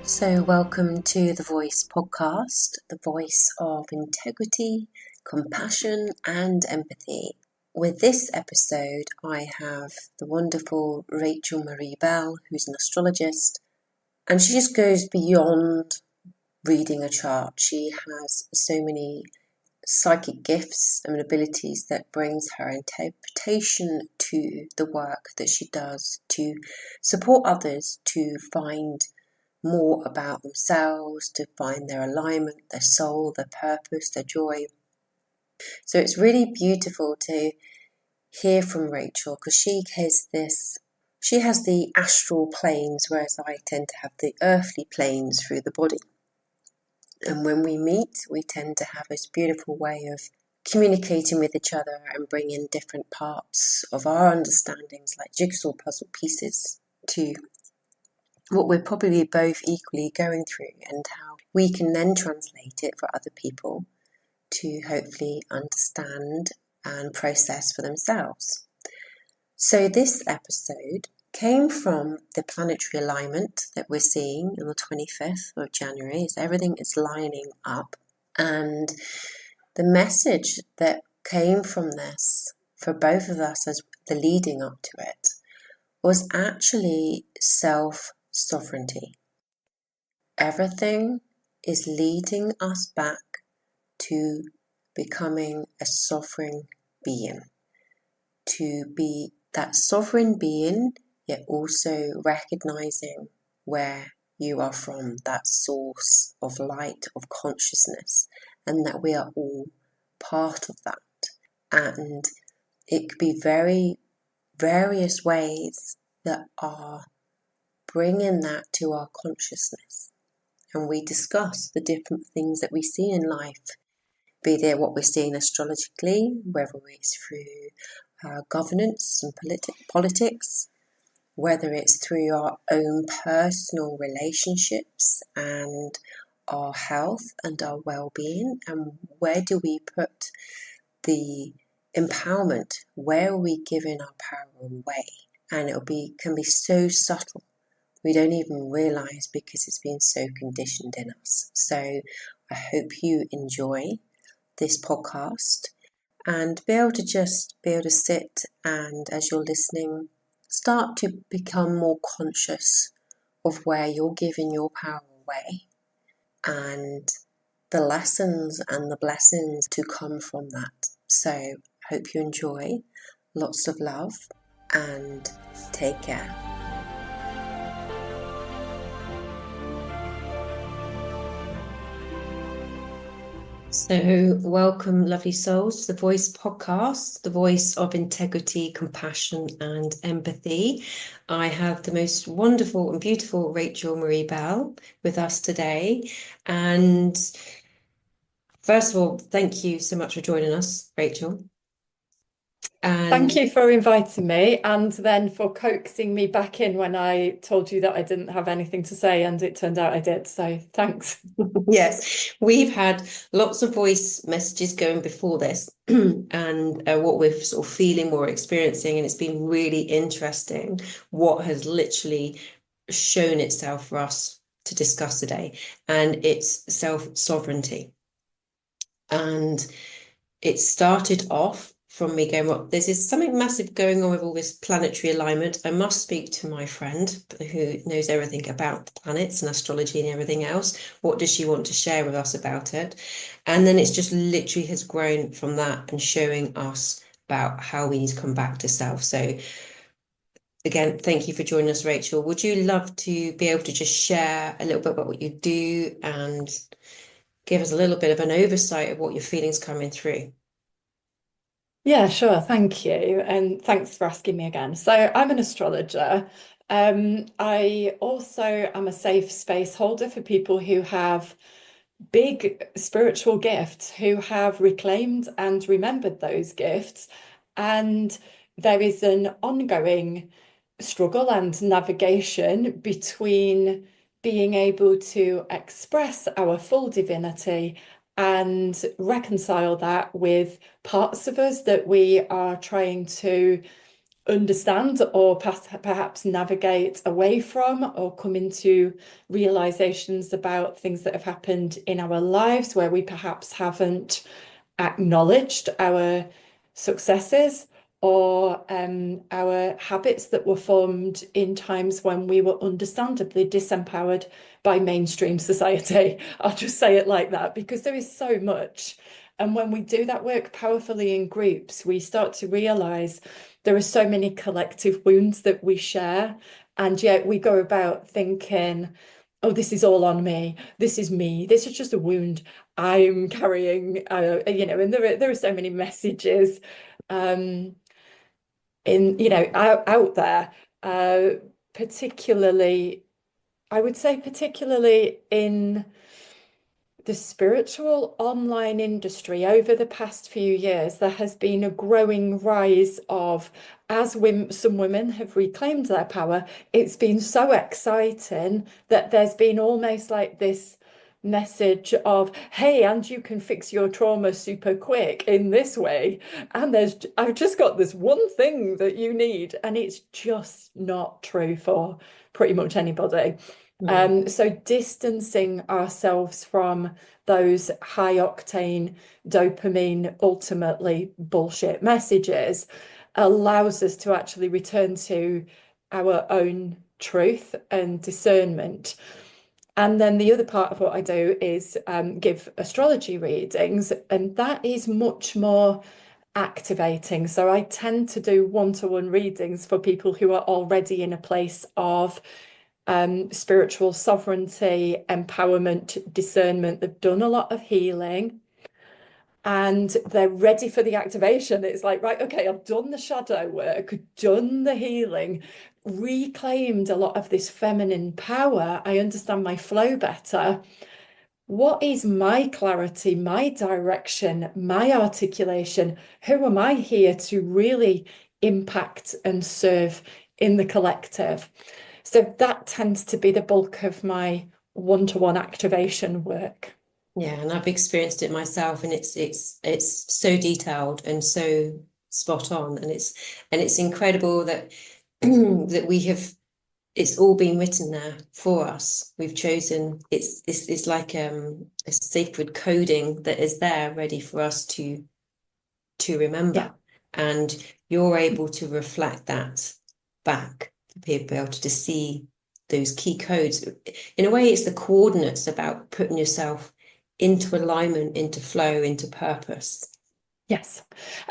So, welcome to the Voice podcast, the voice of integrity, compassion, and empathy. With this episode, I have the wonderful Rachel Marie Bell, who's an astrologist, and she just goes beyond reading a chart. She has so many psychic gifts and abilities that brings her interpretation to the work that she does to support others to find more about themselves, to find their alignment, their soul, their purpose, their joy. So it's really beautiful to hear from Rachel because she has the astral planes, whereas I tend to have the earthly planes through the body. And when we meet, we tend to have this beautiful way of communicating with each other and bringing different parts of our understandings, like jigsaw puzzle pieces, to what we're probably both equally going through, and how we can then translate it for other people to hopefully understand and process for themselves. So this episode came from the planetary alignment that we're seeing on the 25th of January, as everything is lining up. And the message that came from this for both of us as the leading up to it was actually self-sovereignty. Everything is leading us back to becoming a sovereign being, to be that sovereign being, yet also recognizing where you are from, that source of light, of consciousness, and that we are all part of that. And it could be very various ways that are bringing that to our consciousness. And we discuss the different things that we see in life, be there what we're seeing astrologically, whether it's through governance and politics, whether it's through our own personal relationships and our health and our well-being, and where do we put the empowerment, where are we giving our power away? And can be so subtle. We don't even realize because it's been so conditioned in us. So I hope you enjoy this podcast and be able to sit, and as you're listening, start to become more conscious of where you're giving your power away and the lessons and the blessings to come from that. So hope you enjoy. Lots of love and take care. So welcome, lovely souls, to the Voice podcast, the voice of integrity, compassion and empathy. I have the most wonderful and beautiful Rachel Marie Bell with us today. And first of all, thank you so much for joining us, Rachel. Thank you for inviting me, and then for coaxing me back in when I told you that I didn't have anything to say, and it turned out I did. So thanks. Yes, we've had lots of voice messages going before this and what we're sort of feeling, what we're experiencing, and it's been really interesting what has literally shown itself for us to discuss today, and it's self-sovereignty. And it started off from me going, well, there's something massive going on with all this planetary alignment. I must speak to my friend who knows everything about the planets and astrology and everything else. What does she want to share with us about it? And then it's just literally has grown from that and showing us about how we need to come back to self. So again, thank you for joining us, Rachel. Would you love to be able to just share a little bit about what you do and give us a little bit of an oversight of what your feelings coming through? Yeah, sure. Thank you. And thanks for asking me again. So I'm an astrologer. I also am a safe space holder for people who have big spiritual gifts, who have reclaimed and remembered those gifts. And there is an ongoing struggle and navigation between being able to express our full divinity and reconcile that with parts of us that we are trying to understand or perhaps navigate away from, or come into realizations about things that have happened in our lives where we perhaps haven't acknowledged our successes, or our habits that were formed in times when we were understandably disempowered by mainstream society. I'll just say it like that, because there is so much. And when we do that work powerfully in groups, we start to realize there are so many collective wounds that we share. And yet we go about thinking, oh, this is all on me. This is me. This is just a wound I'm carrying. And there are so many messages out there, particularly, I would say, particularly in the spiritual online industry. Over the past few years, there has been a growing rise of, as some women have reclaimed their power, it's been so exciting that there's been almost like this message of, hey, and you can fix your trauma super quick in this way. And I've just got this one thing that you need. And it's just not true for pretty much anybody. So distancing ourselves from those high octane dopamine, ultimately bullshit messages, allows us to actually return to our own truth and discernment. And then the other part of what I do is give astrology readings, and that is much more activating. So I tend to do one-to-one readings for people who are already in a place of spiritual sovereignty, empowerment, discernment. They've done a lot of healing and they're ready for the activation. It's like, right, okay, I've done the shadow work, done the healing, reclaimed a lot of this feminine power. I understand my flow better. What is my clarity, my direction, my articulation? Who am I here to really impact and serve in the collective? So that tends to be the bulk of my one-to-one activation work. Yeah, and I've experienced it myself, and it's so detailed and so spot on, and it's incredible that that we have, it's all been written there for us. We've chosen, it's like a sacred coding that is there ready for us to remember. Yeah. And you're able to reflect that back for people to see those key codes. In a way, it's the coordinates about putting yourself into alignment, into flow, into purpose. Yes.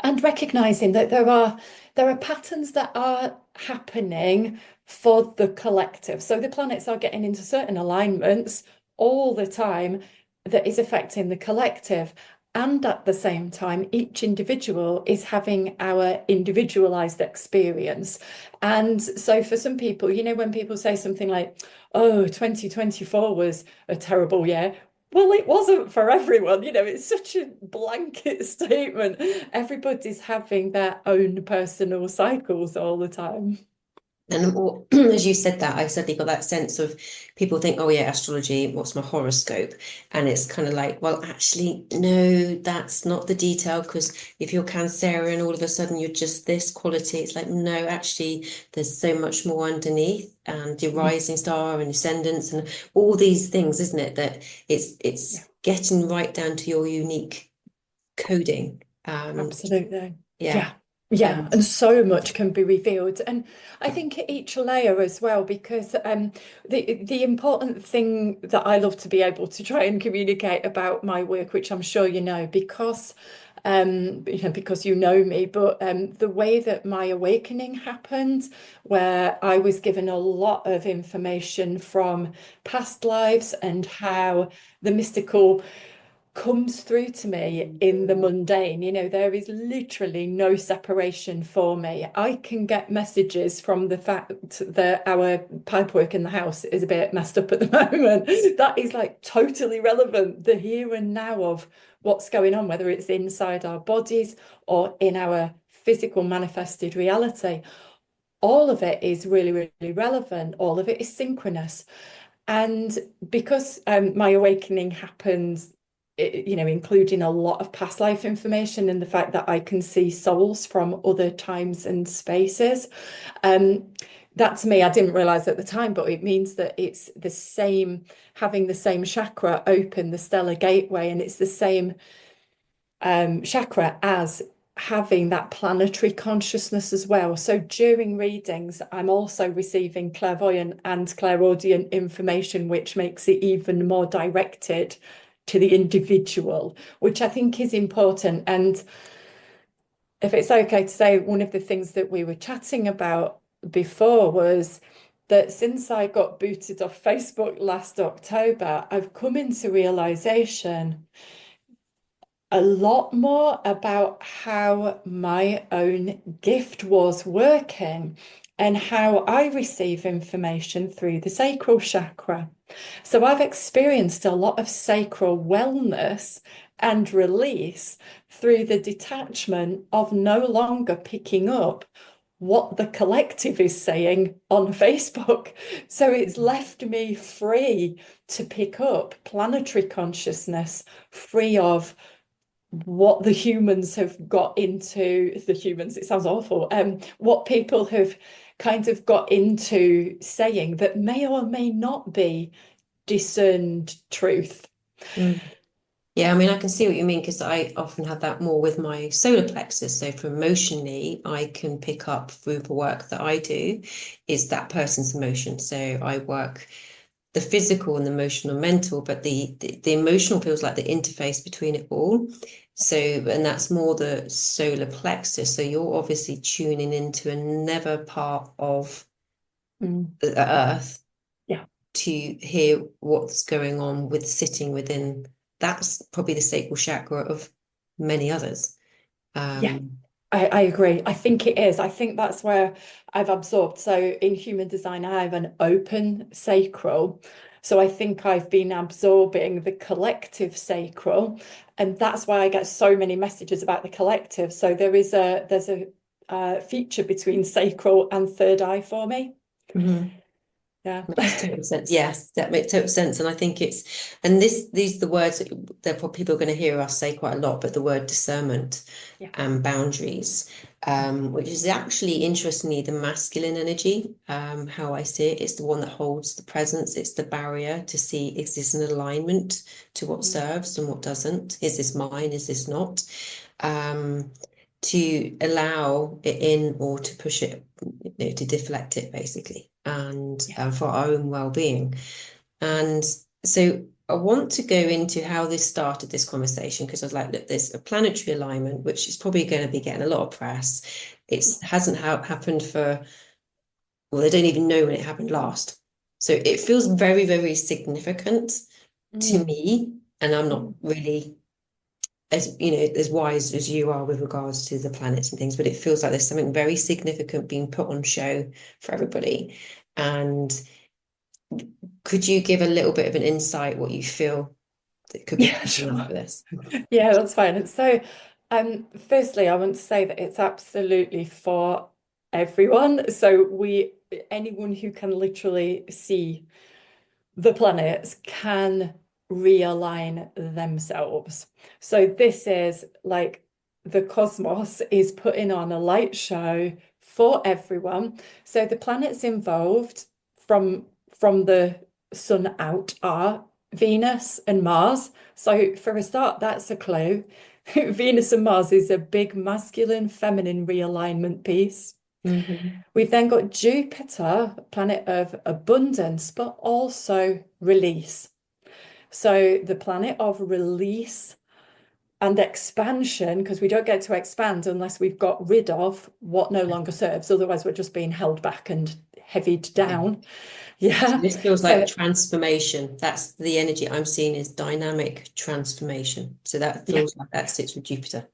And recognizing that there are patterns that are happening for the collective. So the planets are getting into certain alignments all the time that is affecting the collective. And at the same time, each individual is having our individualized experience. And so for some people, when people say something like, oh, 2024 was a terrible year. Well, it wasn't for everyone. It's such a blanket statement. Everybody's having their own personal cycles all the time. And as you said that, I suddenly got that sense of people think, oh yeah, astrology, what's my horoscope? And it's kind of like, well, actually, no, that's not the detail, because if you're Cancerian, all of a sudden you're just this quality. It's like, no, actually, there's so much more underneath, and your rising star and ascendants and all these things, isn't it? That it's getting right down to your unique coding. Absolutely. Yeah. Yeah. Yeah, and so much can be revealed. And I think at each layer as well, because the important thing that I love to be able to try and communicate about my work, which I'm sure you know, because because you know me, but the way that my awakening happened, where I was given a lot of information from past lives and how the mystical comes through to me in the mundane. There is literally no separation for me. I can get messages from the fact that our pipework in the house is a bit messed up at the moment. That is like totally relevant, the here and now of what's going on, whether it's inside our bodies or in our physical manifested reality. All of it is really, really relevant. All of it is synchronous. And because my awakening happened including a lot of past life information and the fact that I can see souls from other times and spaces. That to me, I didn't realize at the time, but it means that it's the same, having the same chakra open, the stellar gateway, and it's the same chakra as having that planetary consciousness as well. So during readings, I'm also receiving clairvoyant and clairaudient information, which makes it even more directed to the individual, which I think is important. And if it's okay to say, one of the things that we were chatting about before was that since I got booted off Facebook last October, I've come into realization a lot more about how my own gift was working and how I receive information through the sacral chakra. So I've experienced a lot of sacral wellness and release through the detachment of no longer picking up what the collective is saying on Facebook. So it's left me free to pick up planetary consciousness, free of what the humans have got into, the humans, it sounds awful, what people have kind of got into saying that may or may not be discerned truth. Yeah, I mean, I can see what you mean because I often have that more with my solar plexus. So for emotionally, I can pick up through the work that I do is that person's emotion. So I work the physical and the emotional and mental, but the emotional feels like the interface between it all. So, and that's more the solar plexus. So you're obviously tuning into another part of the earth Yeah. to hear what's going on with sitting within. That's probably the sacral chakra of many others. Yeah, I agree. I think it is. I think that's where I've absorbed. So in human design, I have an open sacral. So I think I've been absorbing the collective sacral, and that's why I get so many messages about the collective. So there's a feature between sacral and third eye for me. Yeah. Makes total sense. Yes, that makes total sense. And I think these are the words that probably people are going to hear us say quite a lot, but the word discernment Yeah. and boundaries, which is actually interestingly the masculine energy, how I see it. It's the one that holds the presence. It's the barrier to see, is this an alignment to what serves and what doesn't? Is this mine? Is this not? To allow it in or to push it, to deflect it basically, and for our own well-being. And so I want to go into how this started, this conversation, because I was like, look, there's a planetary alignment, which is probably going to be getting a lot of press. It hasn't happened for, well, they don't even know when it happened last. So it feels very, very significant to me, and I'm not really as as wise as you are with regards to the planets and things, but it feels like there's something very significant being put on show for everybody. And could you give a little bit of an insight what you feel that could be coming up for this? Yeah, that's fine. And so, firstly, I want to say that it's absolutely for everyone. So anyone who can literally see the planets can realign themselves. So this is like the cosmos is putting on a light show for everyone. So the planets involved from the sun out are Venus and Mars. So for a start, that's a clue. Venus and Mars is a big masculine feminine realignment piece. We've then got Jupiter, planet of abundance, but also release. So the planet of release and expansion, because we don't get to expand unless we've got rid of what no longer serves. Otherwise, we're just being held back and heavied down. Yeah. So this feels like transformation. That's the energy I'm seeing is dynamic transformation. So that feels like that sits with Jupiter.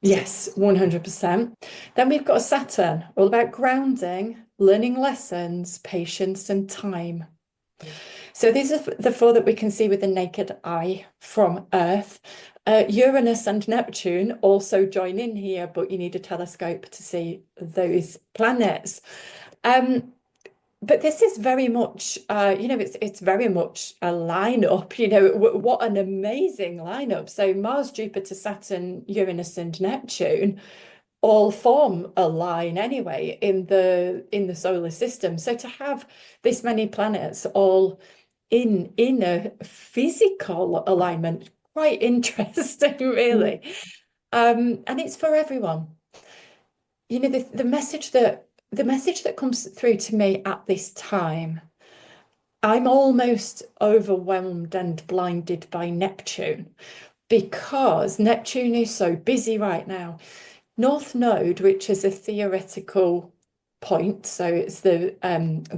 Yes, 100%. Then we've got Saturn, all about grounding, learning lessons, patience, and time. So these are the four that we can see with the naked eye from Earth. Uranus and Neptune also join in here, but you need a telescope to see those planets. But this is very much, it's very much a lineup. What an amazing lineup. So Mars, Jupiter, Saturn, Uranus, and Neptune all form a line anyway in the solar system. So to have this many planets all in a physical alignment, quite interesting, Mm. really. And it's for everyone. The message that comes through to me at this time, I'm almost overwhelmed and blinded by Neptune because Neptune is so busy right now. North Node, which is a theoretical point, so it's the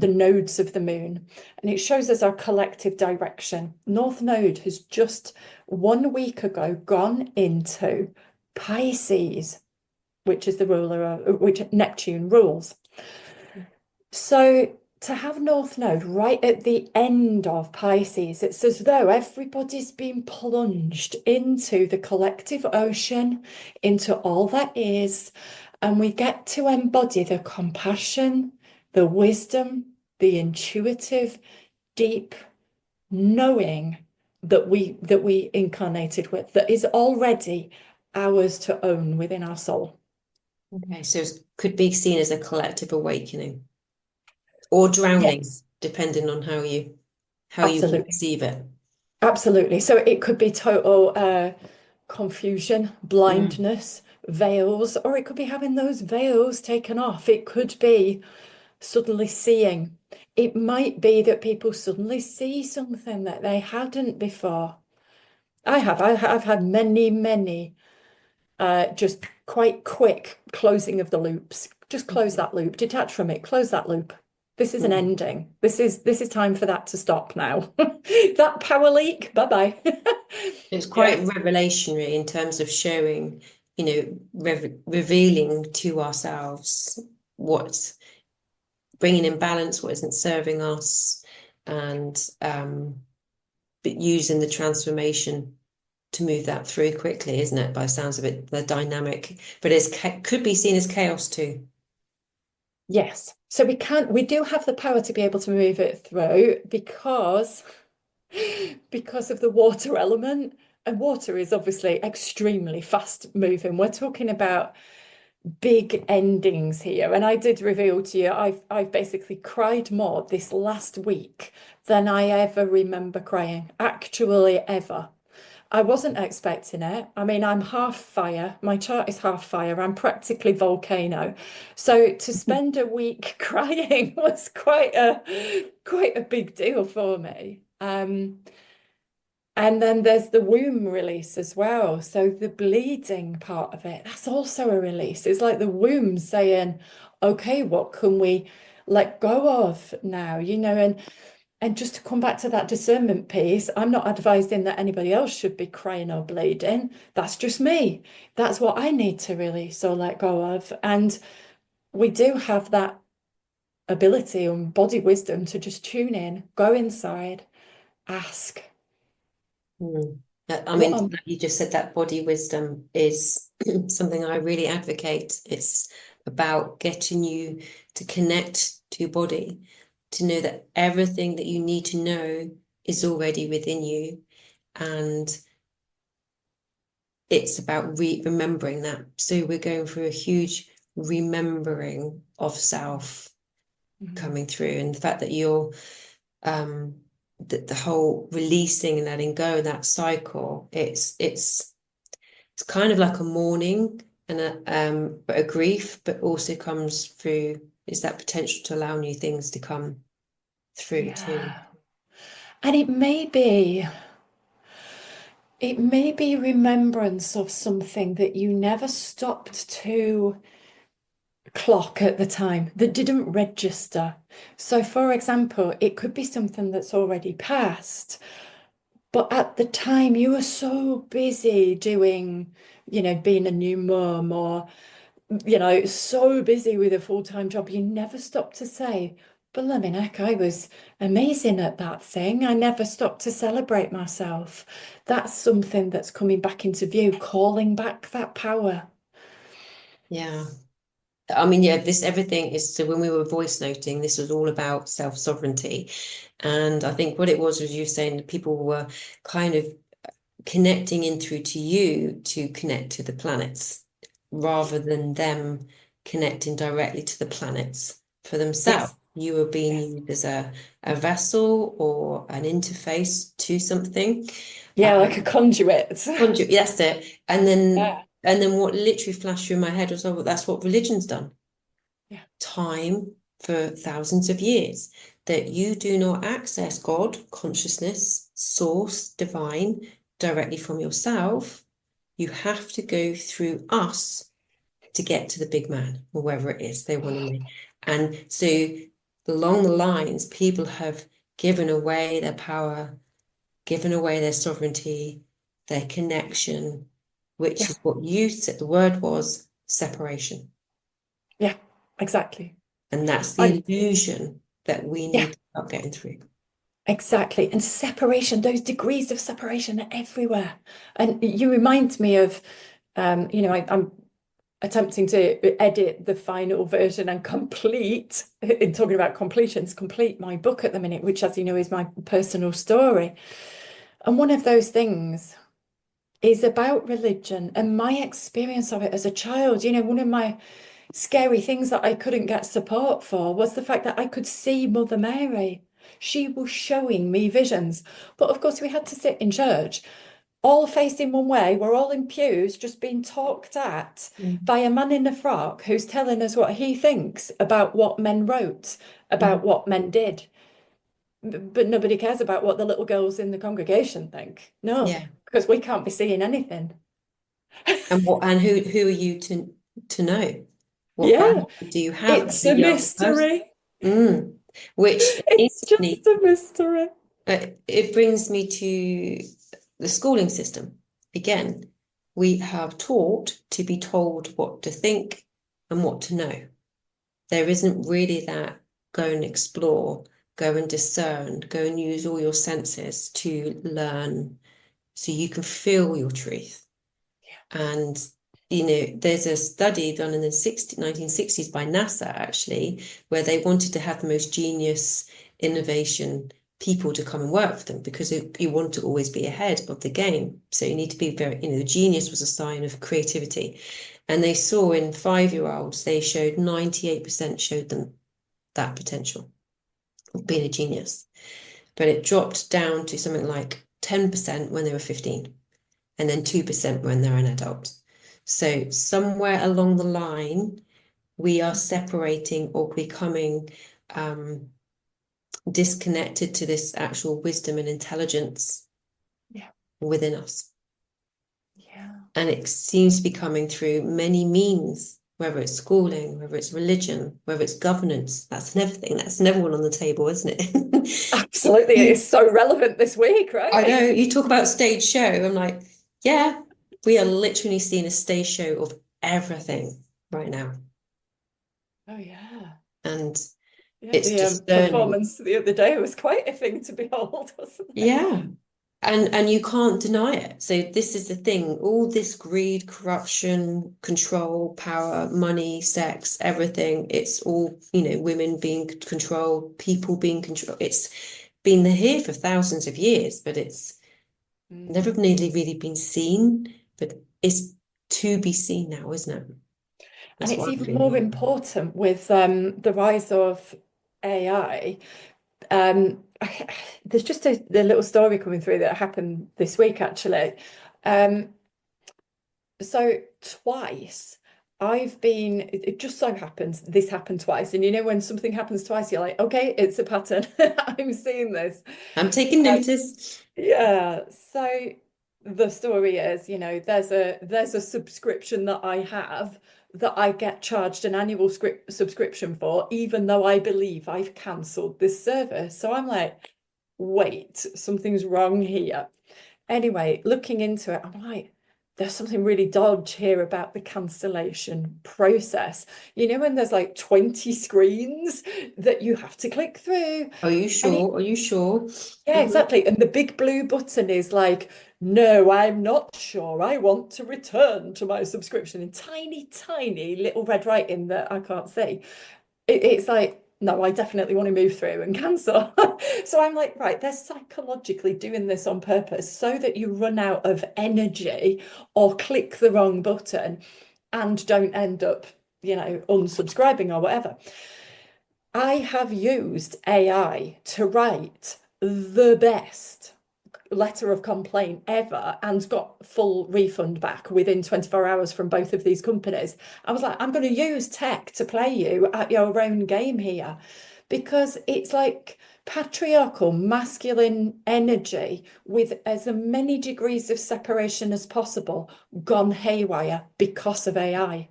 nodes of the moon, and it shows us our collective direction. North Node has just 1 week ago gone into Pisces, which is the ruler of which Neptune rules. So to have North Node right at the end of Pisces, it's as though everybody's been plunged into the collective ocean, into all that is, and we get to embody the compassion, the wisdom, the intuitive, deep knowing that we incarnated with, that is already ours to own within our soul. Okay, so it could be seen as a collective awakening or drowning, Yes, depending on how you absolutely. perceive it. Absolutely. So it could be total confusion, Mm. blindness, veils, or it could be having those veils taken off. It could be suddenly seeing. It might be that people suddenly see something that they hadn't before. I've had many, many just quite quick closing of the loops. Just close Okay. that loop, detach from it, close that loop. This is an Mm. ending. This is time for that to stop now. That power leak, bye-bye. It's quite Yeah. revelationary in terms of showing, revealing to ourselves what's bringing in balance, what isn't serving us, and but using the transformation to move that through quickly, isn't it? By the sounds of it, the dynamic, but could be seen as chaos too. Yes. So we do have the power to be able to move it through because of the water element. And water is obviously extremely fast moving. We're talking about big endings here. And I did reveal to you, I've basically cried more this last week than I ever remember crying, actually ever. I wasn't expecting it. I mean, I'm half fire. My chart is half fire. I'm practically volcano. So to spend a week crying was quite a big deal for me. And then there's the womb release as well. So the bleeding part of it, that's also a release. It's like the womb saying, okay, what can we let go of now? And just to come back to that discernment piece, I'm not advising that anybody else should be crying or bleeding. That's just me. That's what I need to release or let go of. And we do have that ability and body wisdom to just tune in, go inside, ask, Mm. I what mean, am like you just said that body wisdom is something I really advocate. It's about getting you to connect to your body, to know that everything that you need to know is already within you. And it's about remembering that. So we're going through a huge remembering of self Mhm. coming through, and the fact that you're um the whole releasing and letting go, that cycle, it's kind of like a mourning and but a grief, but also comes through is that potential to allow new things to come through too. Yeah. And it may be remembrance of something that you never stopped to clock at the time that didn't register. So, for example, it could be something that's already passed, but at the time you were so busy doing, being a new mum or, so busy with a full-time job, you never stopped to say, Blimey heck, I was amazing at that thing. I never stopped to celebrate myself. That's something that's coming back into view, calling back that power. Yeah, I mean, yeah, this everything is, so when we were voice noting, this was all about self-sovereignty. And I think what it was you saying that people were kind of connecting in through to you to connect to the planets rather than them connecting directly to the planets for themselves. Yes, You were being yes. used as a vessel or an interface to something. Yeah, like a conduit. That's it. And then Yeah, what literally flashed through my head was, oh, well, that's what religion's done. yeah, Time for thousands of years, that you do not access God, consciousness, source, divine, directly from yourself. You have to go through us to get to the big man, or wherever it is they want to be. And so along the lines, people have given away their power, given away their sovereignty, their connection, which yeah, is what you said the word was separation. yeah, exactly. And that's the I, illusion that we yeah, need to start getting through. exactly. And separation, those degrees of separation are everywhere. And you remind me of, I'm attempting to edit the final version and complete, in talking about completions, complete my book at the minute, which, as you know, is my personal story. And one of those things is about religion and my experience of it as a child. One of my scary things that I couldn't get support for was the fact that I could see Mother Mary. She was showing me visions. But of course, we had to sit in church, all facing one way. We're all in pews, just being talked at Mm. by a man in a frock who's telling us what he thinks about what men wrote, Mm. about what men did. But nobody cares about what the little girls in the congregation think. No, Yeah. because we can't be seeing anything. And who are you to know? What Yeah, value do you have as it's a a young person? mystery. Mm. Which It's instantly, just a mystery. it brings me to the schooling system. Again, we have taught to be told what to think and what to know. There isn't really that go and explore, go and discern, go and use all your senses to learn so you can feel your truth. And, there's a study done in the 1960s by NASA, actually, where they wanted to have the most genius innovation people to come and work for them because you want to always be ahead of the game. So you need to be very, the genius was a sign of creativity. And they saw in 5-year-olds, they showed 98% showed them that potential of being a genius. But it dropped down to something like 10% when they were 15 and then 2% when they're an adult. So somewhere along the line, we are separating or becoming disconnected to this actual wisdom and intelligence Yeah, within us. yeah. And it seems to be coming through many means, whether it's schooling, whether it's religion, whether it's governance. That's another thing. That's another one on the table, isn't it? Absolutely. It is so relevant this week, I know right? you talk about stage show. I'm like, yeah, we are literally seeing a stage show of everything right now. Oh, yeah. And Yeah, it's the discerning. performance the other day was quite a thing to behold, wasn't it? Yeah. And you can't deny it. So this is the thing, all this greed, corruption, control, power, money, sex, everything, it's all, women being controlled, people being controlled. It's been here for thousands of years, but it's never Mm. really been seen, but it's to be seen now, isn't it? And That's it's what I'm even more feeling. important with the rise of AI. There's just a little story coming through that happened this week, actually. Um, So twice it just so happens this happened twice. And when something happens twice, you're like, okay, it's a pattern. I'm seeing this. I'm taking Um, notice. yeah. So the story is, there's a subscription that I have that I get charged an annual subscription for, even though I believe I've cancelled this service. So I'm like, wait, something's wrong here. Anyway, looking into it, I'm like, there's something really dodge here about the cancellation process. You know, when there's like 20 screens that you have to click through. Are you And it, sure? Are you sure? yeah, exactly. And the big blue button is like, no, I'm not sure. I want to return to my subscription in tiny, tiny little red writing that I can't see. It's like, no, I definitely want to move through and cancel. So I'm like, right, they're psychologically doing this on purpose so that you run out of energy or click the wrong button and don't end up, unsubscribing or whatever. I have used AI to write the best letter of complaint ever and got full refund back within 24 hours from both of these companies. I was like, I'm going to use tech to play you at your own game here, because it's like patriarchal masculine energy with as many degrees of separation as possible gone haywire because of AI.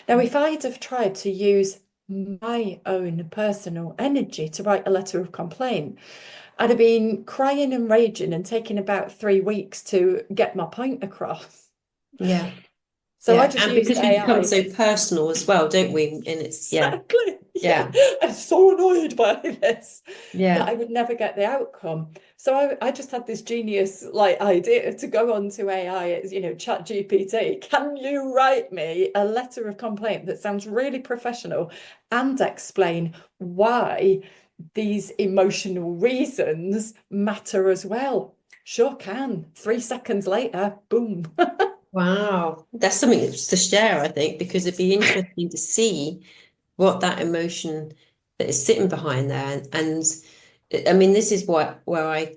Now, if I'd have tried to use my own personal energy to write a letter of complaint, I'd have been crying and raging and taking about 3 weeks to get my point across. Yeah. So I Yeah. just And used because we become AI. so personal as well, don't we? And it's, yeah. Exactly. Yeah. Yeah. I'm so annoyed by this that Yeah. I would never get the outcome. So I just had this genius like idea to go on to AI, it's, Chat GPT. Can you write me a letter of complaint that sounds really professional and explain why these emotional reasons matter as well? Sure can. 3 seconds later, boom. Wow. That's something to share, I think, because it'd be interesting to see what that emotion that is sitting behind there. And I mean, this is what where I,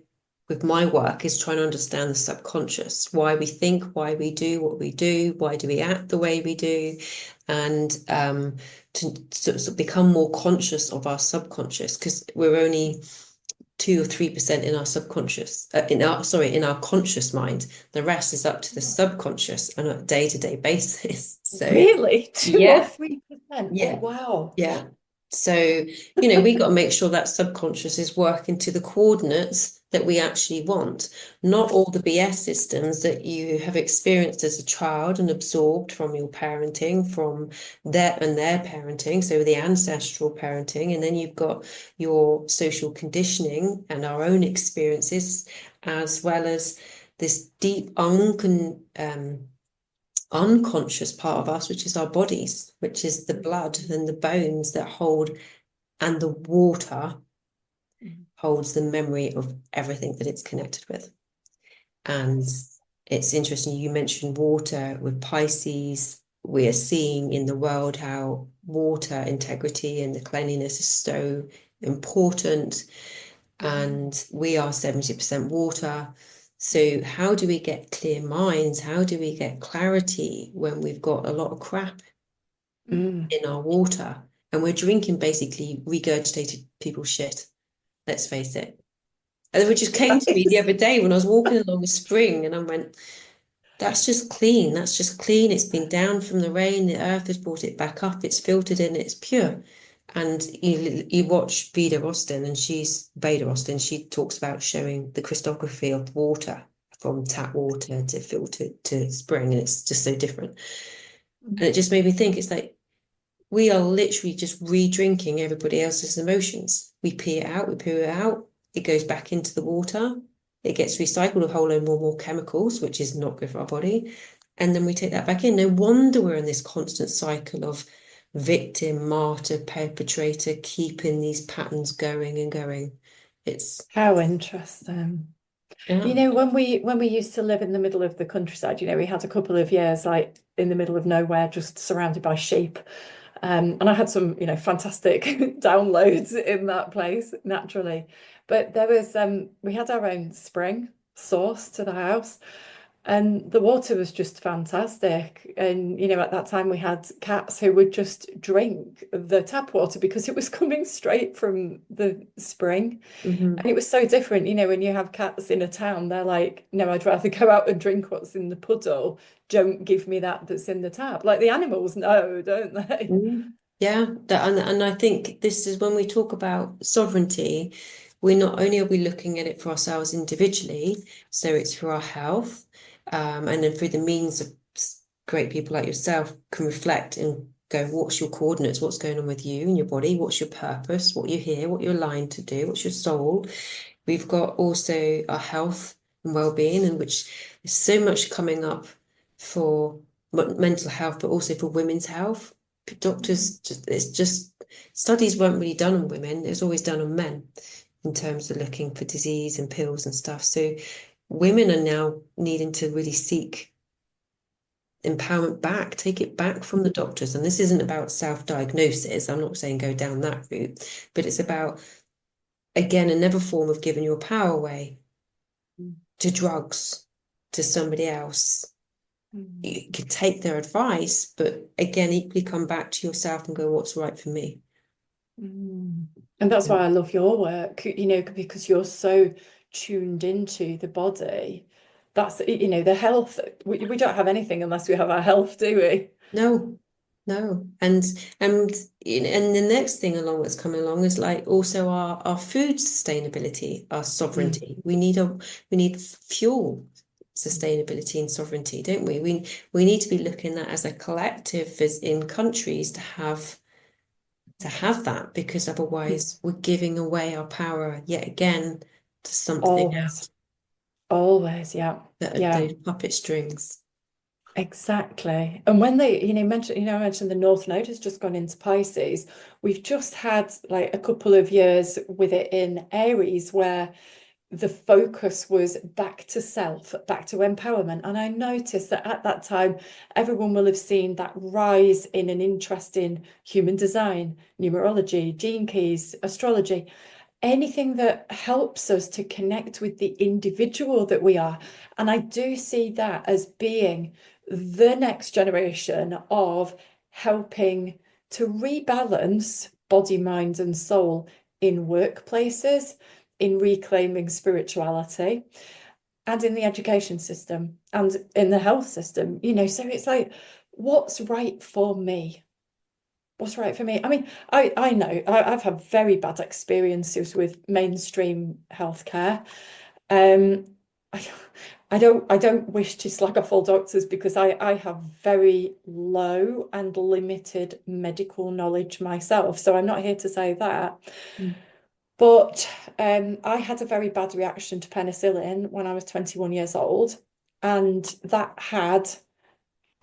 with my work, is trying to understand the subconscious, why we think, why we do what we do, why do we act the way we do, and to sort of become more conscious of our subconscious, because we're only 2 or 3% in our subconscious, in our conscious mind. The rest is up to the subconscious on a day-to-day basis. So Really? 2 or 3%? Oh, yeah, wow. yeah. So, we got to make sure that subconscious is working to the coordinates that we actually want, not all the BS systems that you have experienced as a child and absorbed from your parenting, from their parenting, so the ancestral parenting, and then you've got your social conditioning and our own experiences, as well as this deep unconscious part of us, which is our bodies, which is the blood and the bones that hold, and the water holds the memory of everything that it's connected with. And it's interesting, you mentioned water with Pisces. We are seeing in the world how water integrity and the cleanliness is so important. And we are 70% water. So how do we get clear minds? How do we get clarity when we've got a lot of crap Mm. in our water and we're drinking basically regurgitated people's shit? Let's face it. And it just came to me the other day when I was walking along a spring and I went, that's just clean. That's just clean. It's been down from the rain. The earth has brought it back up. It's filtered in. It's pure. And you watch Veda Austin. She talks about showing the crystallography of water from tap water to filtered to spring, and it's just so different. And it just made me think, it's like we are literally just re-drinking everybody else's emotions. We pee it out, we poo it out, it goes back into the water, it gets recycled with a whole load more chemicals, which is not good for our body. And then we take that back in. No wonder we're in this constant cycle of victim, martyr, perpetrator, keeping these patterns going and going. It's How interesting. yeah. When we used to live in the middle of the countryside, we had a couple of years like in the middle of nowhere, just surrounded by sheep. And I had some, fantastic downloads in that place naturally. But we had our own spring source to the house, and the water was just fantastic. And, at that time we had cats who would just drink the tap water because it was coming straight from the spring. Mhm. And it was so different, when you have cats in a town, they're like, no, I'd rather go out and drink what's in the puddle. Don't give me that's in the tap. Like the animals know, don't they? Mm. Yeah, and I think this is when we talk about sovereignty, we're not only are we looking at it for ourselves individually, so it's for our health, And then through the means of great people like yourself can reflect and go, what's your coordinates? What's going on with you and your body? What's your purpose? What you're here? What you're aligned to do? What's your soul? We've got also our health and well-being, in which there's so much coming up for mental health, but also for women's health. Doctors, it's just studies weren't really done on women. It was always done on men in terms of looking for disease and pills and stuff. So women are now needing to really seek empowerment back, take it back from the doctors. And this isn't about self-diagnosis. I'm not saying go down that route, but it's about, again, another form of giving your power away to drugs, to somebody else. You could take their advice, but again, equally come back to yourself and go, what's right for me? And that's why I love your work, because you're so tuned into the body. That's, the health. We don't have anything unless we have our health, do we? No, no. And the next thing along that's coming along is like also our food sustainability, our Mm. sovereignty. We need fuel sustainability and sovereignty, don't we? We need to be looking at as a collective as in countries to have that, because otherwise we're giving away our power yet again to something Always, else always, yeah, that are yeah. those puppet strings. Exactly. And when they, I mentioned the North Node has just gone into Pisces. We've just had like a couple of years with it in Aries where the focus was back to self, back to empowerment. And I noticed that at that time, everyone will have seen that rise in an interest in human design, numerology, gene keys, astrology, anything that helps us to connect with the individual that we are. And I do see that as being the next generation of helping to rebalance body, mind, and soul in workplaces, in reclaiming spirituality, and in the education system and in the health system. So it's like, what's right for me? What's right for me? I mean, I know I've had very bad experiences with mainstream healthcare. Um, I, I don't wish to slag off all doctors because I have very low and limited medical knowledge myself. So I'm not here to say that. Mm. But I had a very bad reaction to penicillin when I was 21 years old, and I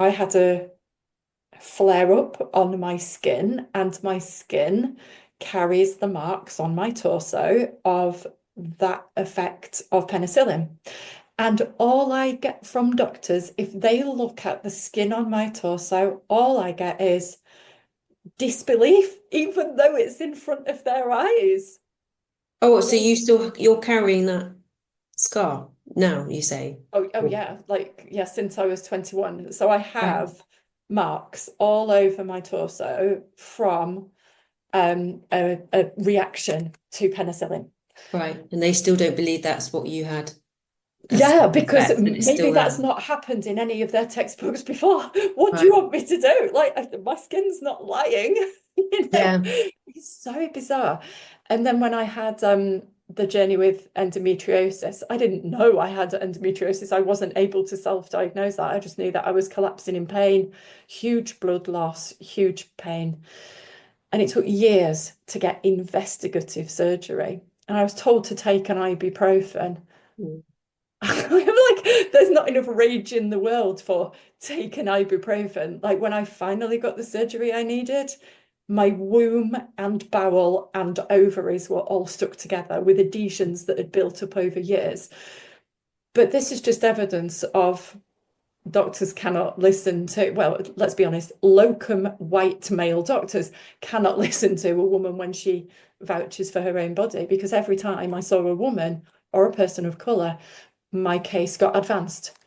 had a flare up on my skin, and my skin carries the marks on my torso of that effect of penicillin. And all I get from doctors, if they look at the skin on my torso, all I get is disbelief, even though it's in front of their eyes. Oh, so you're carrying that scar now, you say? Oh Oh, yeah, like yeah, since I was 21. So I right, have marks all over my torso from a reaction to penicillin. right. And they still don't believe that's what you had as Yeah, an because effect, that it's maybe still that's there. not happened in any of their textbooks before. What do you Right. want me to do? Like, my skin's not lying. Yeah. It's so bizarre. And then when I had the journey with endometriosis, I didn't know I had endometriosis. I wasn't able to self-diagnose that. I just knew that I was collapsing in pain, huge blood loss, huge pain. And it took years to get investigative surgery. And I was told to take an ibuprofen. Mm. I'm like, there's not enough rage in the world for take an ibuprofen. Like when I finally got the surgery I needed, my womb and bowel and ovaries were all stuck together with adhesions that had built up over years. But this is just evidence of doctors cannot listen to, well, let's be honest, locum white male doctors cannot listen to a woman when she vouches for her own body, because every time I saw a woman or a person of colour, my case got advanced.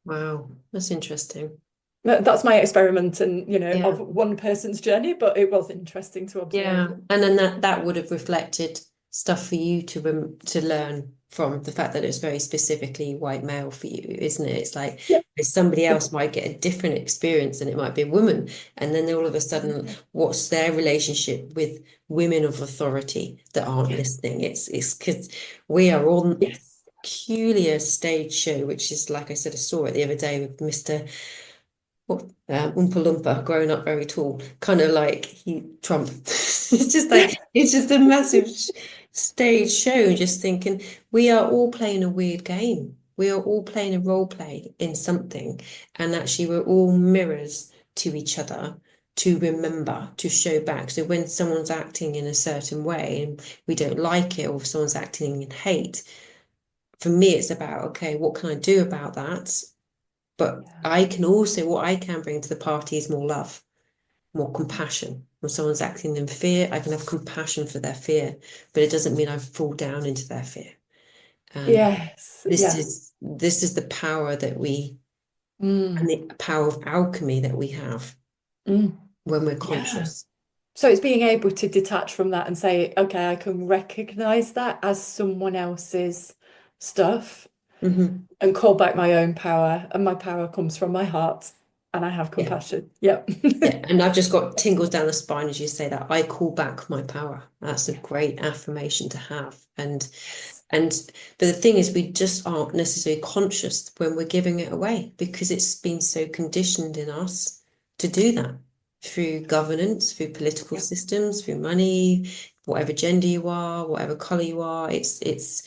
Wow, that's interesting. That's my experiment and, Yeah. of one person's journey, but it was interesting to observe. Yeah, and then that would have reflected stuff for you to learn from the fact that it's very specifically white male for you, isn't it? It's like Yeah. if somebody else might get a different experience, and it might be a woman, and then all of a sudden, what's their relationship with women of authority that aren't Yeah. listening? It's because we are all Yes. peculiar stage show, which is, like I said, I saw it the other day with Mr. What, Oompa Loompa, growing up very tall, kind of like Trump. It's just like it's just a massive stage show. Just thinking, we are all playing a weird game. We are all playing a role play in something, and actually, we're all mirrors to each other to remember to show back. So when someone's acting in a certain way and we don't like it, or if someone's acting in hate, for me, it's about, okay, what can I do about that? But Yeah. I can also, what I can bring to the party is more love, more compassion. When someone's acting in fear, I can have compassion for their fear, but it doesn't mean I fall down into their fear. And Yes. Yeah. this is the power that we, and Mm. the power of alchemy that we have Mm. when we're Yeah. conscious. So it's being able to detach from that and say, okay, I can recognize that as someone else's stuff Hmm. and call back my own power. And my power comes from my heart and I have Yeah. compassion. Yep. Yeah. And I've just got tingles down the spine as you say that. I call back my power. That's a Yeah. great affirmation to have. Yes. And but the thing is, we just aren't necessarily conscious when we're giving it away because it's been so conditioned in us to do that through governance, through political Yeah. systems, through money, whatever gender you are, whatever color you are. It's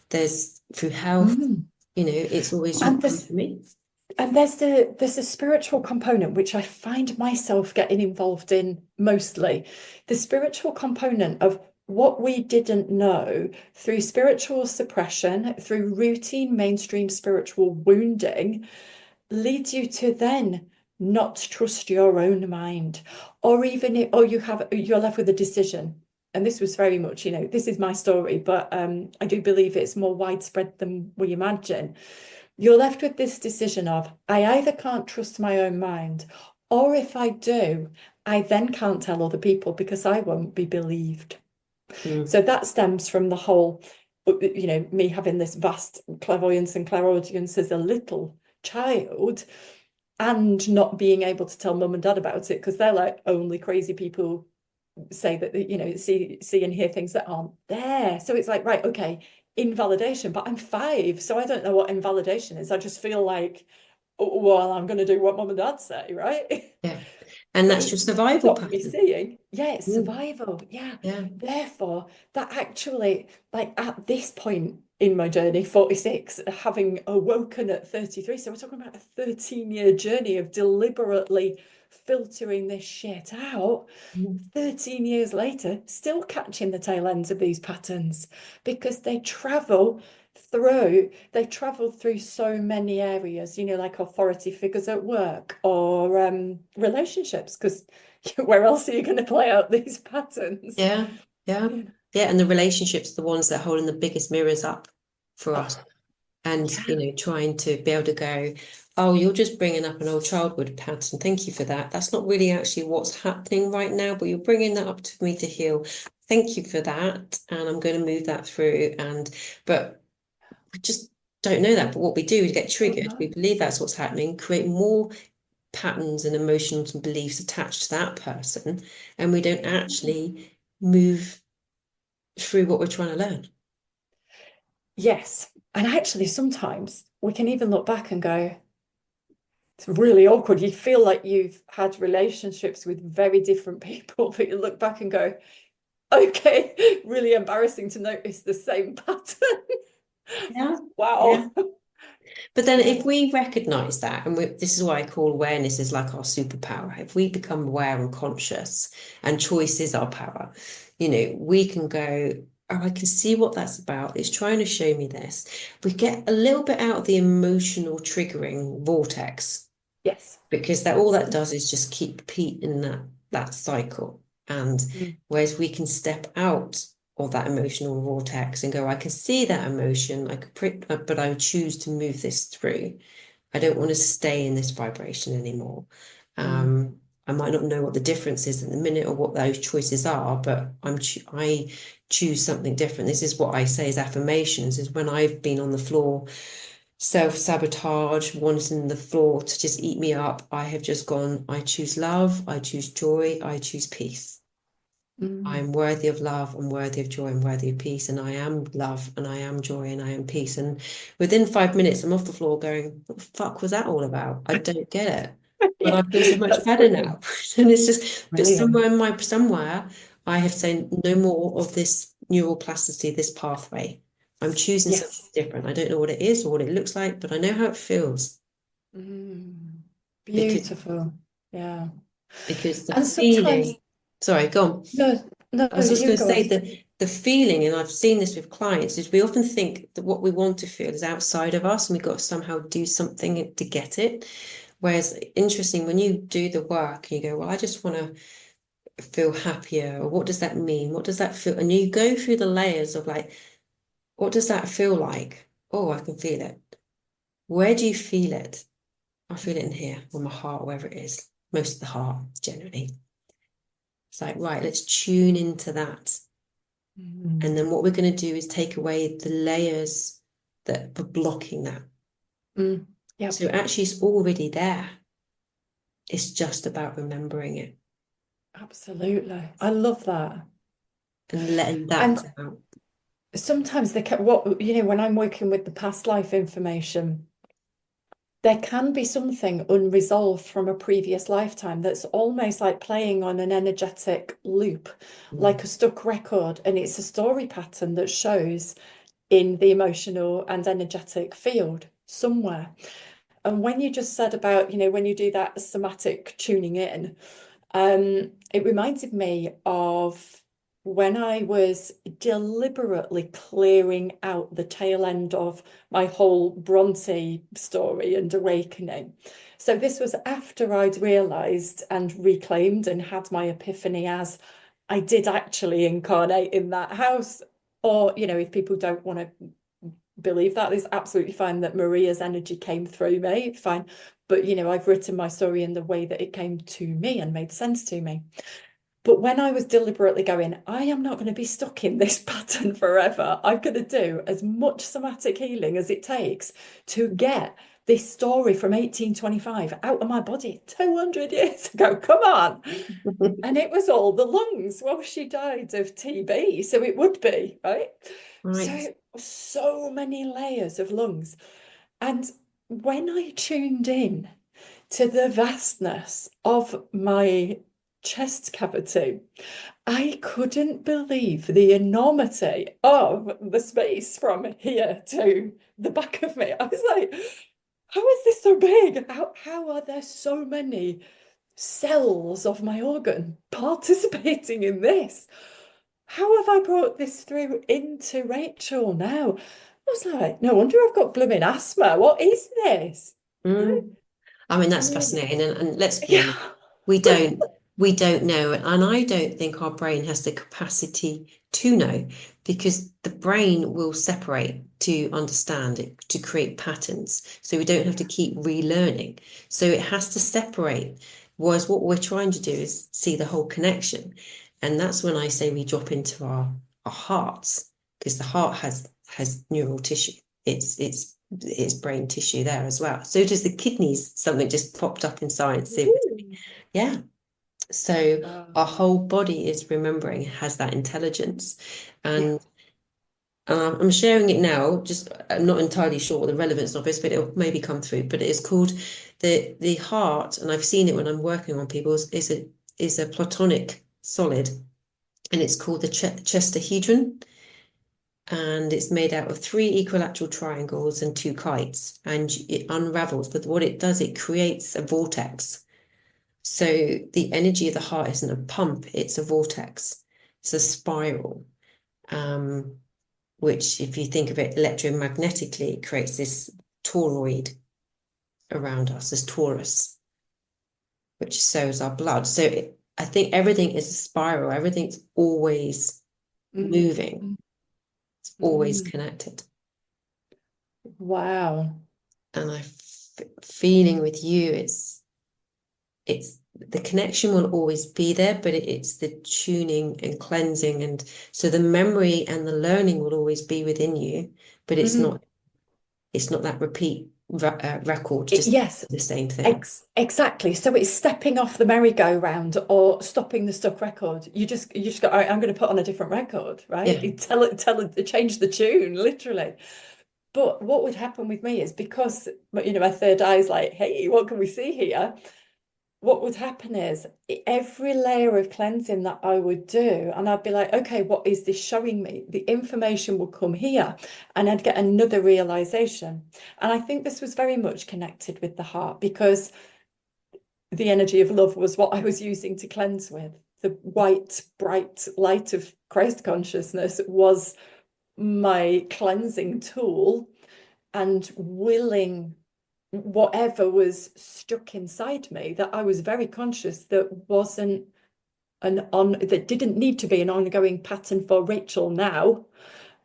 there's through health, Mm. it's always you And come this to me. And there's a spiritual component which I find myself getting involved in mostly. The spiritual component of what we didn't know through spiritual suppression, through routine mainstream spiritual wounding, leads you to then not trust your own mind, or even if, or you're left with a decision. And this was very much, this is my story, but I do believe it's more widespread than we imagine. You're left with this decision of, I either can't trust my own mind, or if I do, I then can't tell other people because I won't be believed. Mm. So that stems from the whole, me having this vast clairvoyance and clairaudience as a little child and not being able to tell mum and dad about it because they're like, only crazy people say that, see and hear things that aren't there. So it's like, right, okay, invalidation, but I'm 5, so I don't know what invalidation is. I just feel like, oh, well, I'm going to do what mum and dad say, right? Yeah. And But that's your it's survival not me pattern. seeing. Yeah, it's Mm. survival. Yeah. Yeah. Therefore, that actually, like at this point in my journey, 46, having awoken at 33, so we're talking about a 13-year journey of deliberately filtering this shit out. Mm. 13 years later, still catching the tail ends of these patterns because they travel through so many areas, like authority figures at work or relationships, because where else are you going to play out these patterns? Yeah. Yeah. Yeah. And the relationships are the ones that are holding the biggest mirrors up for us. Oh, And yeah. trying to be able to go, oh, you're just bringing up an old childhood pattern, thank you for that, that's not really actually what's happening right now, but you're bringing that up to me to heal, thank you for that, and I'm going to move that through. But we just don't know that. But what we do is get Don't triggered, we know. believe that's what's happening, create more patterns and emotions and beliefs attached to that person, and we don't actually move through what we're trying to learn. Yes. And actually, sometimes we can even look back and go, it's really awkward. You feel like you've had relationships with very different people, but you look back and go, okay, really embarrassing to notice the same pattern. Yeah. Yeah. Wow. But then Yeah. if we recognize that, and this is why I call awareness is like our superpower, if we become aware and conscious, and choice is our power, we can go, oh, I can see what that's about. It's trying to show me this. We get a little bit out of the emotional triggering vortex Yes. because that all that does is just keep repeating that cycle. And Mm. whereas we can step out of that emotional vortex and go, I can see that emotion, but I would choose to move this through. I don't want to stay in this vibration anymore. Mm. I might not know what the difference is in the minute or what those choices are, but I choose something different. This is what I say as affirmations, is when I've been on the floor self-sabotage, wanting the floor to just eat me up, I have just gone, I choose love, I choose joy, I choose peace. Mm. I'm worthy of love, I'm worthy of joy, I'm worthy of peace, and I am love, and I am joy, and I am peace. And within 5 minutes, I'm off the floor going, what the fuck was that all about? I don't get it. But I Yeah, feel so much that's better now. brilliant. And it's just, but Brilliant. somewhere I have said no more of this neural plasticity, this pathway. I'm choosing something Yes. different. I don't know what it is or what it looks like, but I know how it feels Mm. because Beautiful. Yeah. the And sometimes, feeling, sorry, go on. no, no, I was just you going to go say on. that the feeling, and I've seen this with clients, is we often think that what we want to feel is outside of us and we've got to somehow do something to get it. Whereas interesting, when you do the work, you go, well, I just want to feel happier. Or what does that mean? What does that feel? And you go through the layers of like, what does that feel like? Oh, I can feel it. Where do you feel it? I feel it in here, or my heart, wherever it is. Most of the heart, generally. It's like, right, let's tune into that. And Mm. then what we're going to do is take away the layers that were blocking that. Mm. So Yep. actually, it's already there. It's just about remembering it Absolutely. I love that. and letting that And come out. sometimes what, when I'm working with the past life information, there can be something unresolved from a previous lifetime that's almost like playing on an energetic loop, Mm. like a stuck record. And it's a story pattern that shows in the emotional and energetic field somewhere. And when you just said about, when you do that somatic tuning in, it reminded me of when I was deliberately clearing out the tail end of my whole Bronte story and awakening. So this was after I'd realized and reclaimed and had my epiphany as I did actually incarnate in that house. Or, if people don't want to believe that, it's absolutely fine that Maria's energy came through me, fine. But, I've written my story in the way that it came to me and made sense to me. But when I was deliberately going, I am not going to be stuck in this pattern forever. I'm going to do as much somatic healing as it takes to get this story from 1825 out of my body 200 years ago. Come on. And it was all the lungs. Well, she died of TB, so it would be, right? Right. So many layers of lungs. And when I tuned in to the vastness of my chest cavity, I couldn't believe the enormity of the space from here to the back of me. I was like, how is this so big? How are there so many cells of my organ participating in this? How have I brought this through into Rachel now? I was like, no wonder I've got blooming asthma. What is this? Mm. I mean, I that's mean, fascinating. And let's be honest, yeah. we don't we don't know. And I don't think our brain has the capacity to know because the brain will separate to understand it, to create patterns. So we don't have to Yeah. keep relearning. So it has to separate. Whereas what we're trying to do is see the whole connection. And that's when I say we drop into our hearts, because the heart has neural tissue. It's brain tissue there as well. So does the kidneys. Something just popped up in science. Ooh. Yeah. So our Oh, whole body is remembering, has that intelligence. yeah. And I'm sharing it now, just I'm not entirely sure what the relevance of this, but it'll maybe come through. But it is called the heart, and I've seen it when I'm working on people, is a platonic solid, and it's called the chestahedron. And it's made out of three equilateral triangles and two kites, and it unravels. But what it does, it creates a vortex. So the energy of the heart isn't a pump, it's a vortex. It's a spiral, um, which, if you think of it electromagnetically, it creates this toroid around us, this torus, which shows our blood. So I think everything is a spiral, everything's always Mm, moving, mm, it's always mm. connected. Wow. And feeling with you, it's the connection will always be there, but it's the tuning and cleansing, and so the memory and the learning will always be within you, but Mhm. it's not that repeat record, just Yes, the same thing. exactly. So it's stepping off the merry-go-round or stopping the stuck record. You just go, "All right, I'm going to put on a different record, right? Yeah. You change the tune, literally. But what would happen with me is because my third eye is like, hey, what can we see here? What would happen is every layer of cleansing that I would do, and I'd be like, okay, what is this showing me? The information would come here, and I'd get another realization. And I think this was very much connected with the heart because the energy of love was what I was using to cleanse with. The white, bright light of Christ consciousness was my cleansing tool, and willing whatever was stuck inside me that I was very conscious that wasn't that didn't need to be an ongoing pattern for Rachel now.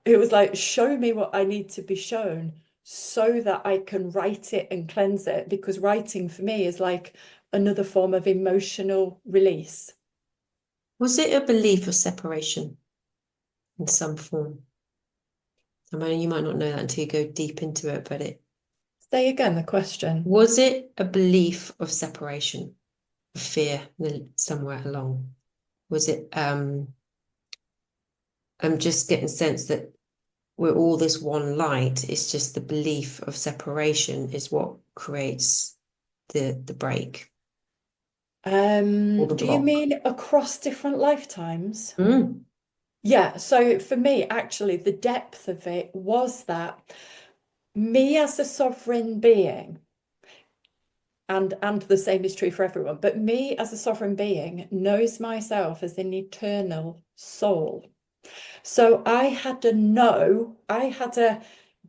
It was like, show me what I need to be shown so that I can write it and cleanse it, because writing for me is like another form of emotional release. Was it a belief of separation in some form? I mean, you might not know that until you go deep into it, but it Say again the question. was it a belief of separation, of fear somewhere along? Was it I'm just getting sense that we're all this one light. It's just the belief of separation is what creates the break or the Do you block. mean across different lifetimes? Mm. Yeah, so for me, actually, the depth of it was that me as a sovereign being, and the same is true for everyone, but me as a sovereign being knows myself as an eternal soul. So I had a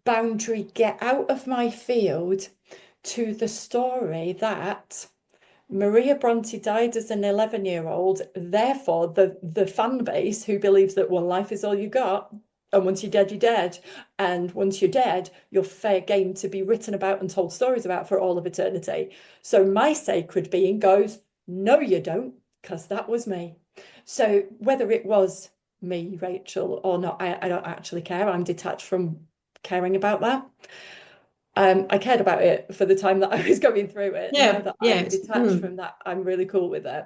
boundary get out of my field to the story that Maria Bronte died as an 11-year-old. Therefore, the fan base who believes that one life is all you got, and once you're dead, you're dead. And once you're dead, you're fair game to be written about and told stories about for all of eternity. So my sacred being goes, no, you don't, because that was me. So whether it was me, Rachel, or not, I don't actually care. I'm detached from caring about that. I cared about it for the time that I was going through it. Now Yeah, that yeah. I'm detached from that, I'm really cool with it.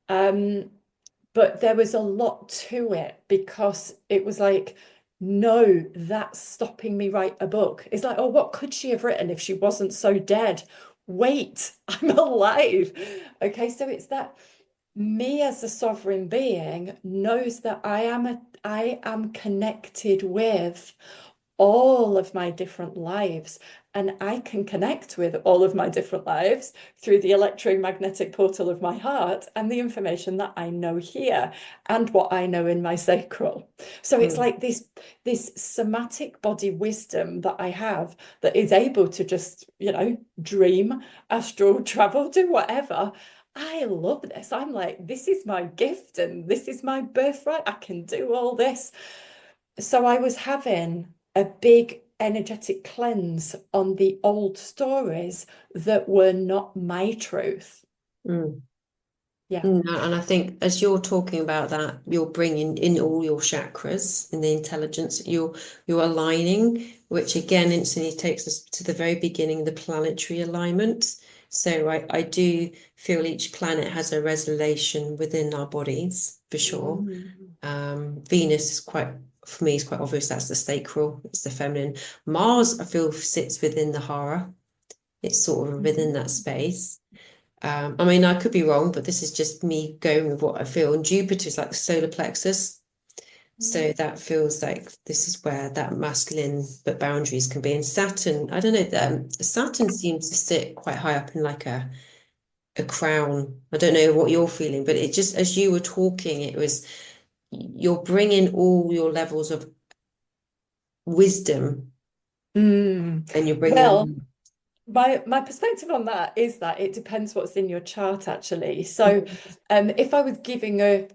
Um, but there was a lot to it because it was like, no, that's stopping me write a book. It's like, oh, what could she have written if she wasn't so dead? Wait, I'm alive. Okay, so it's that me as a sovereign being knows that I am connected with all of my different lives. And I can connect with all of my different lives through the electromagnetic portal of my heart and the information that I know here and what I know in my sacral. So it's Mm. like this somatic body wisdom that I have that is able to just, dream, astral travel, do whatever. I love this. I'm like, this is my gift and this is my birthright. I can do all this. So I was having a big energetic cleanse on the old stories that were not my truth. Mm. Yeah. And I think as you're talking about that, you're bringing in all your chakras in the intelligence. You're aligning, which again instantly takes us to the very beginning, the planetary alignment. So I do feel each planet has a resonation within our bodies for sure. Mm. Venus is for me, is quite obvious. That's the sacral, it's the feminine. Mars, I feel, sits within the hara. It's sort of within that space. I mean, I could be wrong, but this is just me going with what I feel. And Jupiter is like the solar plexus. So that feels like this is where that masculine but boundaries can be. And Saturn, I don't know, Saturn seems to sit quite high up in like a crown. I don't know what you're feeling, but it just, as you were talking, it was, you're bringing all your levels of wisdom Mm. and you're Well, bringing, my perspective on that is that it depends what's in your chart actually. So if I was giving a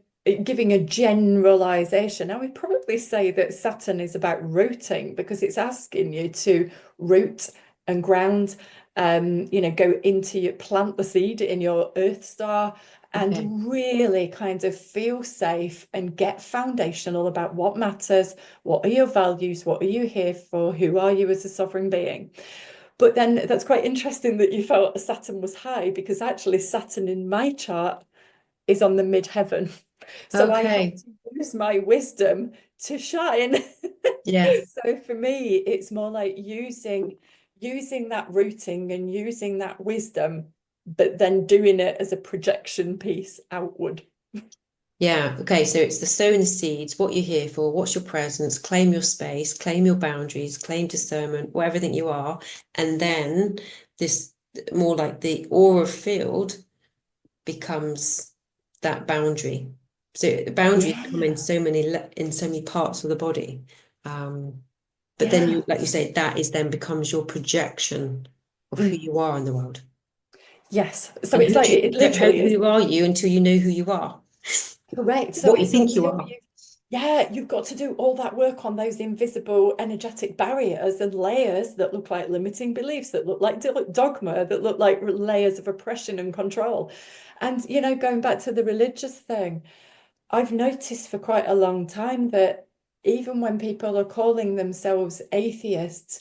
generalization, I would probably say that Saturn is about rooting because it's asking you to root and ground, go into your plant the seed in your Earth star okay. and really kind of feel safe and get foundational about what matters, what are your values, what are you here for, who are you as a sovereign being. But then that's quite interesting that you felt Saturn was high, because actually Saturn in my chart is on the midheaven. So I have Okay. to use my wisdom to shine. Yes. So for me, it's more like using that rooting and using that wisdom, but then doing it as a projection piece outward. Yeah. Okay. So it's the sowing the seeds, what you're here for, what's your presence, claim your space, claim your boundaries, claim discernment, or everything you are. And then this more like the aura field becomes that boundary. So the boundaries come in Yeah, so many parts of the body. But then yeah. you, like you say, that is then becomes your projection of who Mm. you are in the world. Yes. So And it's like it literally is. who are you until you know who you are, Correct. So what you it's think you until are. you, yeah, you've got to do all that work on those invisible energetic barriers and layers that look like limiting beliefs, that look like dogma, that look like layers of oppression and control. And, going back to the religious thing, I've noticed for quite a long time that even when people are calling themselves atheists,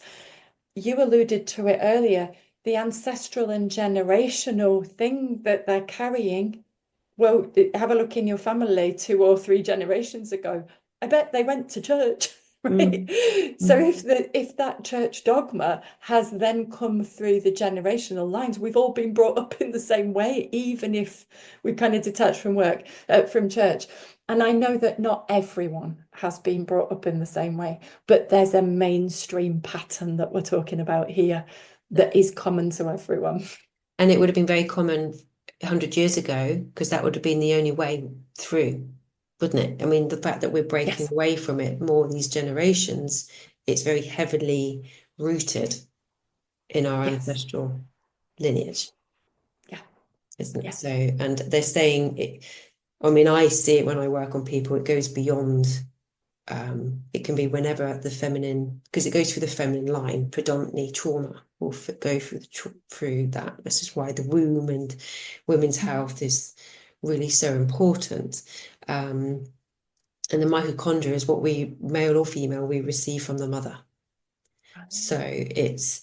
you alluded to it earlier, the ancestral and generational thing that they're carrying. Well, have a look in your family 2 or 3 generations ago. I bet they went to church, right? Mm, So mm. if that church dogma has then come through the generational lines, we've all been brought up in the same way, even if we kind of detached from church. And I know that not everyone has been brought up in the same way, but there's a mainstream pattern that we're talking about here that is common to everyone. And it would have been very common 100 years ago because that would have been the only way through, wouldn't it? I mean, the fact that we're breaking Yes, away from it more these generations, it's very heavily rooted in our yes, ancestral lineage, yeah, isn't it? yeah. So, and they're saying it, I mean, I see it when I work on people, it goes beyond, it can be whenever the feminine, because it goes through the feminine line, predominantly trauma will go through through that. This is why the womb and women's health is really so important. And the mitochondria is what we, male or female, we receive from the mother. So it's,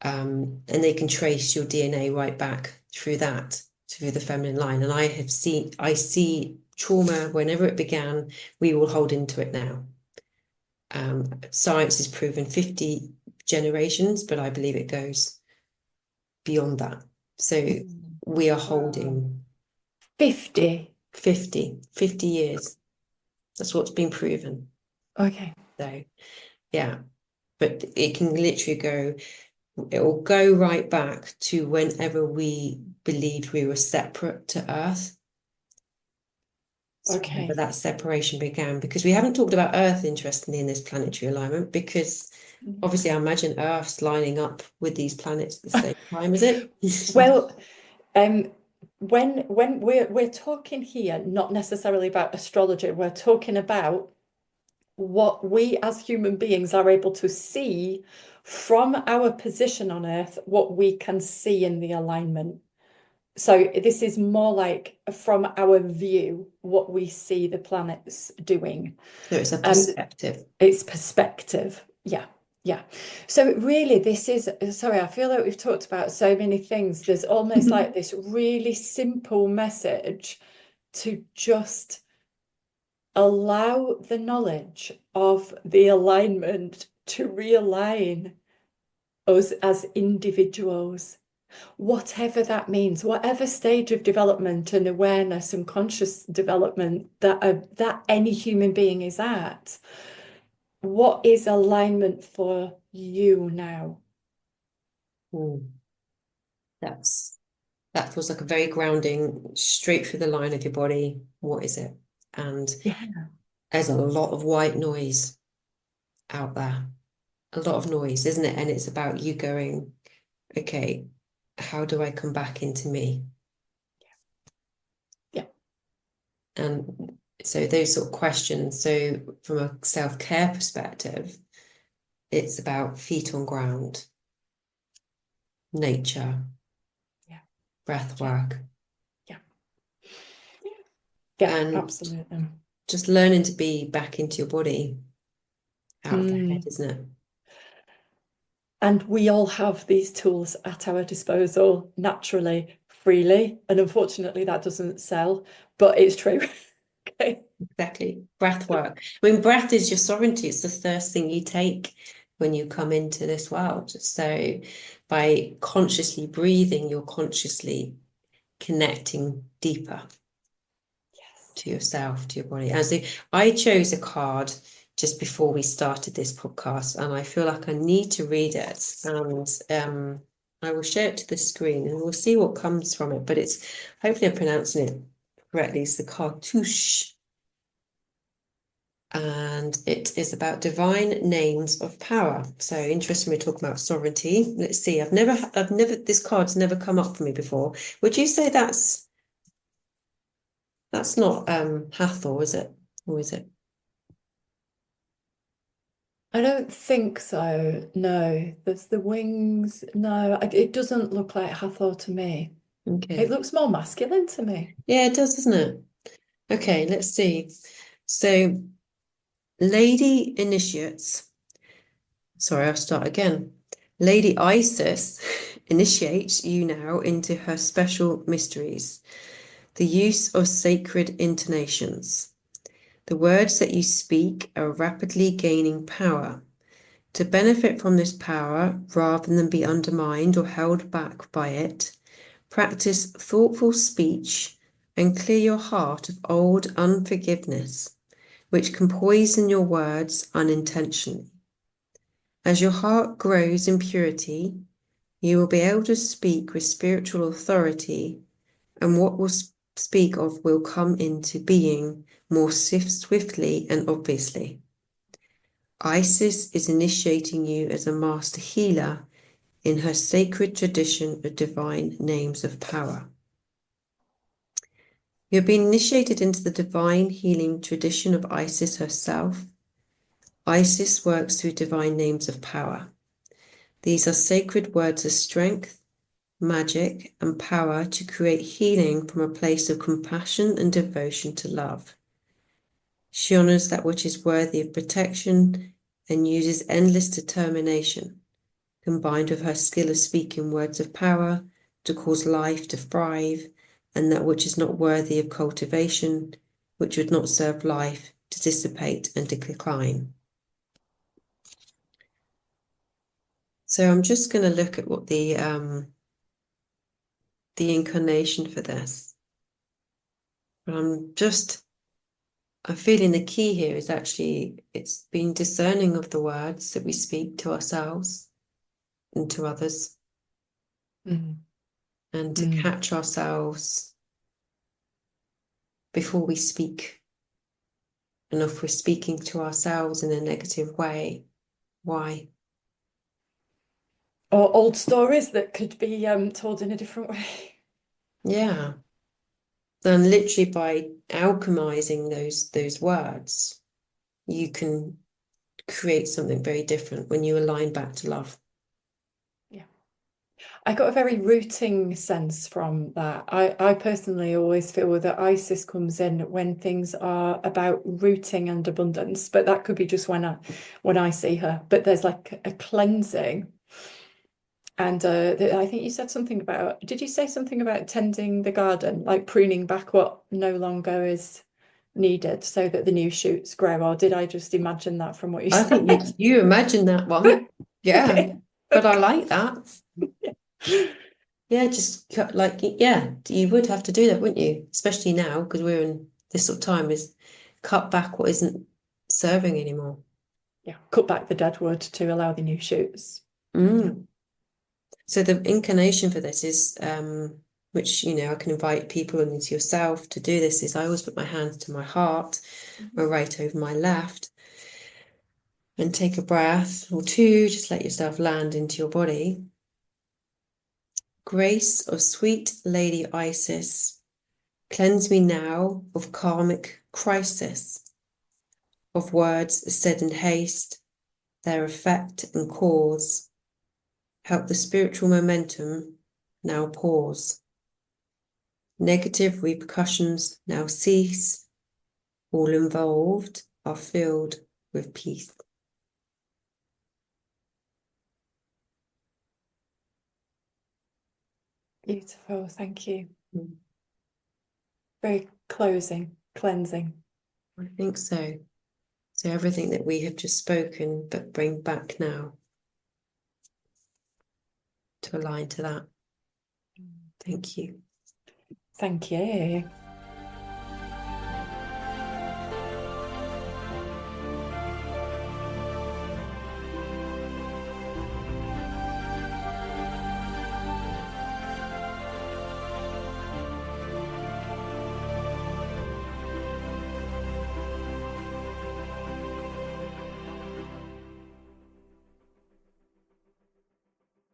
and they can trace your DNA right back through that, through the feminine line. And I see trauma whenever it began, we will hold into it now. Science has proven 50 generations, but I believe it goes beyond that. So Mm. we are Wow. holding 50. 50 years. That's what's been proven. Okay. So yeah, but it can literally go, it will go right back to whenever we believed we were separate to Earth. So whenever Okay. that separation began, because we haven't talked about Earth, interestingly, in this planetary alignment, because obviously I imagine Earth's lining up with these planets at the same time, is it? Well, um, when we're talking here, not necessarily about astrology, we're talking about what we as human beings are able to see from our position on Earth, what we can see in the alignment. So this is more like from our view, what we see the planets doing. So it's a Um, perspective. it's perspective. Yeah. Yeah. So really, this is, sorry, I feel like we've talked about so many things. There's almost like this really simple message to just allow the knowledge of the alignment to realign us as individuals, whatever that means, whatever stage of development and awareness and conscious development that any human being is at. What is alignment for you now? Mm. That's that feels like a very grounding, straight through the line of your body. What is it? And Yeah. there's a lot of white noise out there, a lot of noise, isn't it? And it's about you going, okay, how do I come back into me? Yeah. And so those sort of questions. So from a self-care perspective, it's about feet on ground, nature, Yeah. breath Yeah. work, Yeah. Yeah. and Absolutely. just learning to be back into your body, out of the head, Mm. isn't it? And we all have these tools at our disposal naturally, freely. And unfortunately, that doesn't sell, but it's true. Okay. Exactly. Breath work. I mean, breath is your sovereignty. It's the first thing you take when you come into this world. So by consciously breathing, you're consciously connecting deeper to yourself, to your body. And so I chose a card just before we started this podcast, and I feel like I need to read it. And I will share it to the screen and we'll see what comes from it. But it's, hopefully I'm pronouncing it correctly, it's the cartouche. And it is about divine names of power. So interesting, we're talking about sovereignty. Let's see, this card's never come up for me before. Would you say that's not Hathor, is it? Or is it? I don't think so. No, there's the wings. No, it doesn't look like Hathor to me. Okay. It looks more masculine to me. Yeah, it does, doesn't it? Okay, let's see. So, Lady Initiates. Sorry, I'll start again. Lady Isis initiates you now into her special mysteries. The use of sacred intonations. The words that you speak are rapidly gaining power. To benefit from this power, rather than be undermined or held back by it, practice thoughtful speech and clear your heart of old unforgiveness, which can poison your words unintentionally. As your heart grows in purity, you will be able to speak with spiritual authority, and what will speak of will come into being more swiftly and obviously. Isis is initiating you as a master healer in her sacred tradition of divine names of power. You have been initiated into the divine healing tradition of Isis herself. Isis works through divine names of power. These are sacred words of strength, magic, and power to create healing from a place of compassion and devotion to love. She honors that which is worthy of protection and uses endless determination, combined with her skill of speaking words of power, to cause life to thrive, and that which is not worthy of cultivation, which would not serve life, to dissipate and to decline. So I'm just going to look at what the incarnation for this. But I'm feeling the key here is actually it's being discerning of the words that we speak to ourselves and to others, and to catch ourselves before we speak. And if we're speaking to ourselves in a negative way, why? Or old stories that could be told in a different way. Yeah. And literally by alchemizing those words, you can create something very different when you align back to love. Yeah. I got a very rooting sense from that. I personally always feel that Isis comes in when things are about rooting and abundance, but that could be just when I see her. But there's like a cleansing. And I think you said something about, did you say something about tending the garden, like pruning back what no longer is needed so that the new shoots grow? Or did I just imagine that from what you I said? think you imagine that one. Yeah. Okay. But I like that. Yeah, just cut like, yeah, you would have to do that, wouldn't you? Especially now, because we're in this sort of time, is cut back what isn't serving anymore. Yeah, cut back the dead wood to allow the new shoots. So the incarnation for this is, which, I can invite people and into yourself to do this, is I always put my hands to my heart, my right over my left, and take a breath or two, just let yourself land into your body. Grace of sweet Lady Isis, cleanse me now of karmic crisis, of words said in haste, their effect and cause. Help the spiritual momentum now pause. Negative repercussions now cease. All involved are filled with peace. Beautiful. Thank you. Mm, Very closing, cleansing. I think so. So everything that we have just spoken, but bring back now to align to that. Thank you. Thank you.